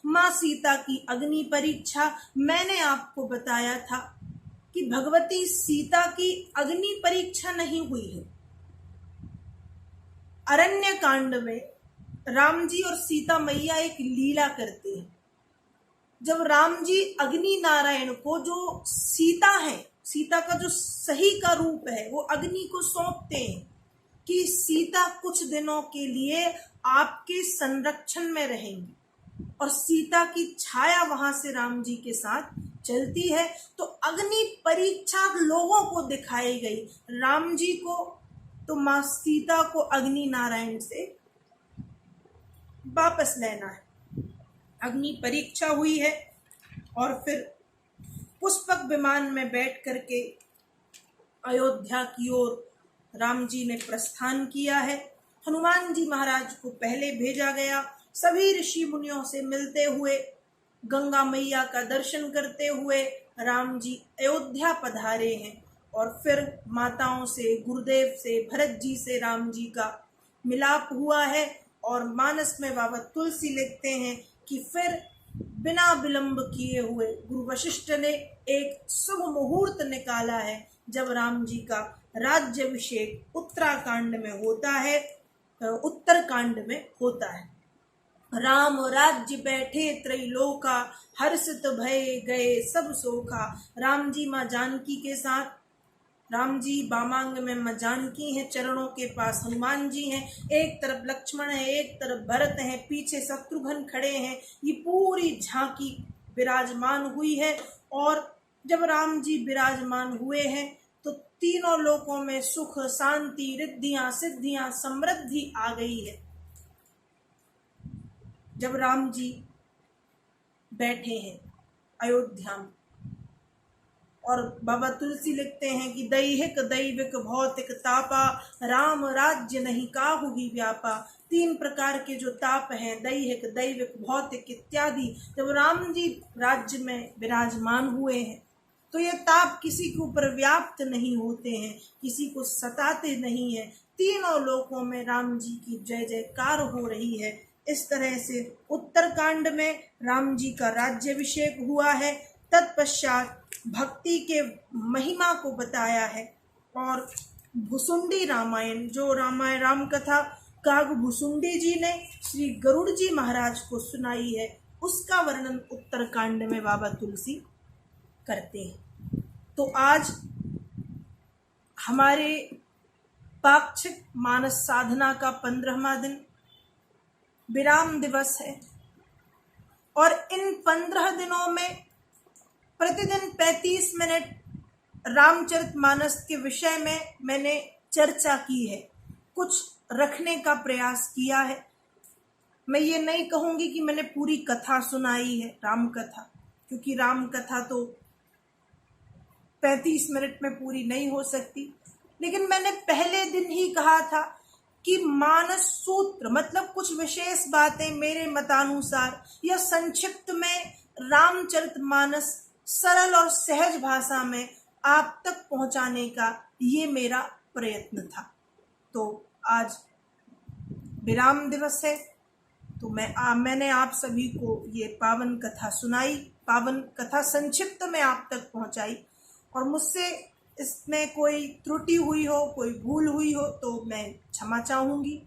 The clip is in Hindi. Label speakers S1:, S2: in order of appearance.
S1: माँ सीता की अग्नि परीक्षा। मैंने आपको बताया था कि भगवती सीता की अग्नि परीक्षा नहीं हुई है। अरण्य कांड में राम जी और सीता मैया एक लीला करते हैं। जब राम जी अग्नि नारायण को, जो सीता है, सीता का जो सही का रूप है, वो अग्नि को सौंपते हैं कि सीता कुछ दिनों के लिए आपके संरक्षण में रहेंगी, और सीता की छाया वहां से राम जी के साथ चलती है। तो अग्नि परीक्षा लोगों को दिखाई गई, राम जी को तो मां सीता को अग्नि नारायण से वापस लेना है। अग्नि परीक्षा हुई है और फिर पुष्पक विमान में बैठ करके अयोध्या की ओर राम जी ने प्रस्थान किया है। हनुमान जी महाराज को पहले भेजा गया। सभी ऋषि मुनियों से मिलते हुए, गंगा मैया का दर्शन करते हुए राम जी अयोध्या पधारे हैं। और फिर माताओं से, गुरुदेव से, भरत जी से राम जी का मिलाप हुआ है। और मानस में बाबा तुलसी लिखते हैं कि फिर बिना विलंब किए हुए गुरु वशिष्ठ ने एक शुभ मुहूर्त निकाला है, जब राम जी का राज्याभिषेक उत्तराखंड में होता है, उत्तरकांड में होता है। राम राज्य बैठे त्रैलोका, हर्षित भय गए सब सोखा। राम जी माँ जानकी के साथ, राम जी बामांग में माँ जानकी हैं, चरणों के पास हनुमान जी हैं, एक तरफ लक्ष्मण है, एक तरफ भरत है, पीछे शत्रुघ्न खड़े हैं। ये पूरी झांकी विराजमान हुई है। और जब राम जी विराजमान हुए हैं तो तीनों लोकों में सुख, शांति, रिद्धियां, सिद्धियां, समृद्धि आ गई है। जब राम जी बैठे हैं अयोध्या में, और बाबा तुलसी लिखते हैं कि दैहिक दैविक भौतिक तापा, राम राज्य नहीं काहुगी व्यापा। 3 प्रकार के जो ताप हैं, दैहिक दैविक भौतिक इत्यादि, जब राम जी राज्य में विराजमान हुए हैं तो ये ताप किसी के ऊपर व्याप्त नहीं होते हैं, किसी को सताते नहीं है। तीनों लोकों में राम जी की जय जयकार हो रही है। इस तरह से उत्तरकांड में राम जी का राज्याभिषेक हुआ है। तत्पश्चात भक्ति के महिमा को बताया है। और भुसुंडी रामायण, जो रामायण राम कथा काग भुसुंडी जी ने श्री गरुड़ जी महाराज को सुनाई है, उसका वर्णन उत्तरकांड में बाबा तुलसी करते हैं। तो आज हमारे पाक्षिक मानस साधना का 15वां दिन, विराम दिवस है। और इन 15 दिनों में प्रतिदिन 35 मिनट रामचरितमानस के विषय में मैंने चर्चा की है, कुछ रखने का प्रयास किया है। मैं ये नहीं कहूंगी कि मैंने पूरी कथा सुनाई है, राम कथा, क्योंकि राम कथा तो 35 मिनट में पूरी नहीं हो सकती। लेकिन मैंने पहले दिन ही कहा था कि मानस सूत्र मतलब कुछ विशेष बातें मेरे मतानुसार या संक्षिप्त में रामचरितमानस सरल और सहज भाषा में आप तक पहुंचाने का ये मेरा प्रयत्न था। तो आज विराम दिवस है, तो मैंने आप सभी को ये पावन कथा सुनाई, पावन कथा संक्षिप्त में आप तक पहुंचाई। और मुझसे इसमें कोई त्रुटि हुई हो, कोई भूल हुई हो तो मैं क्षमा चाहूंगी।